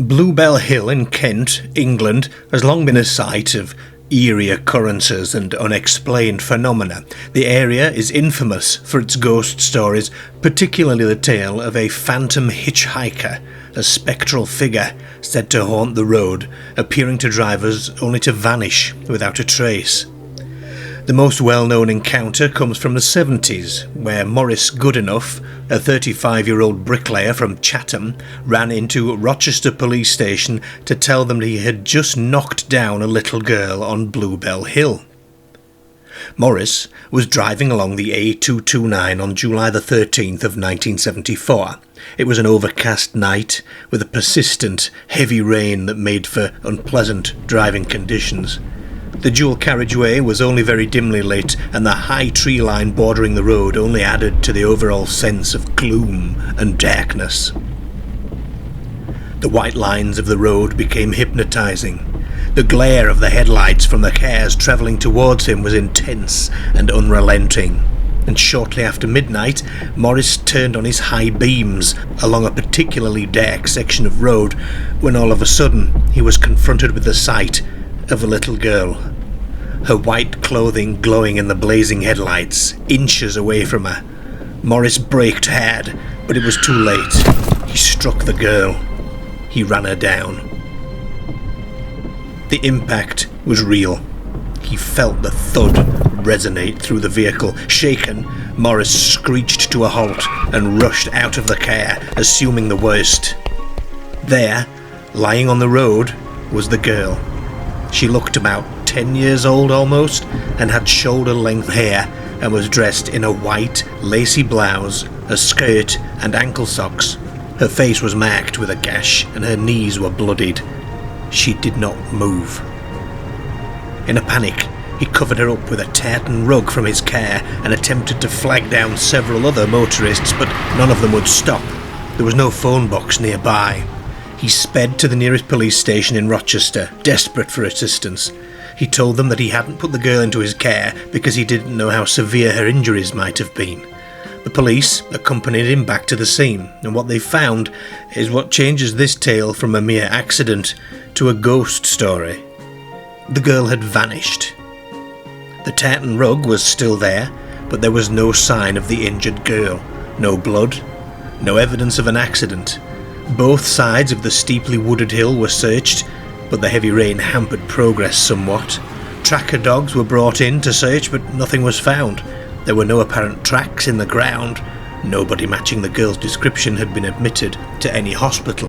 Bluebell Hill in Kent, England, has long been a site of eerie occurrences and unexplained phenomena. The area is infamous for its ghost stories, particularly the tale of a phantom hitchhiker, a spectral figure said to haunt the road, appearing to drivers only to vanish without a trace. The most well-known encounter comes from the 70s, where Maurice Goodenough, a 35-year-old bricklayer from Chatham, ran into Rochester police station to tell them that he had just knocked down a little girl on Bluebell Hill. Maurice was driving along the A229 on July the 13th of 1974. It was an overcast night with a persistent, heavy rain that made for unpleasant driving conditions. The dual carriageway was only very dimly lit, and the high tree line bordering the road only added to the overall sense of gloom and darkness. The white lines of the road became hypnotizing. The glare of the headlights from the cars travelling towards him was intense and unrelenting, and shortly after midnight, Maurice turned on his high beams along a particularly dark section of road when all of a sudden he was confronted with the sight of a little girl, her white clothing glowing in the blazing headlights, inches away from her. Maurice braked hard, but it was too late. He struck the girl. He ran her down. The impact was real. He felt the thud resonate through the vehicle. Shaken, Maurice screeched to a halt and rushed out of the car, assuming the worst. There, lying on the road, was the girl. She looked about 10 years old almost, and had shoulder-length hair, and was dressed in a white, lacy blouse, a skirt, and ankle socks. Her face was marked with a gash, and her knees were bloodied. She did not move. In a panic, he covered her up with a tartan rug from his car, and attempted to flag down several other motorists, but none of them would stop. There was no phone box nearby. He sped to the nearest police station in Rochester, desperate for assistance. He told them that he hadn't put the girl into his care because he didn't know how severe her injuries might have been. The police accompanied him back to the scene, and what they found is what changes this tale from a mere accident to a ghost story. The girl had vanished. The tartan rug was still there, but there was no sign of the injured girl. No blood, no evidence of an accident. Both sides of the steeply wooded hill were searched, but the heavy rain hampered progress somewhat. Tracker dogs were brought in to search, but nothing was found. There were no apparent tracks in the ground. Nobody matching the girl's description had been admitted to any hospital.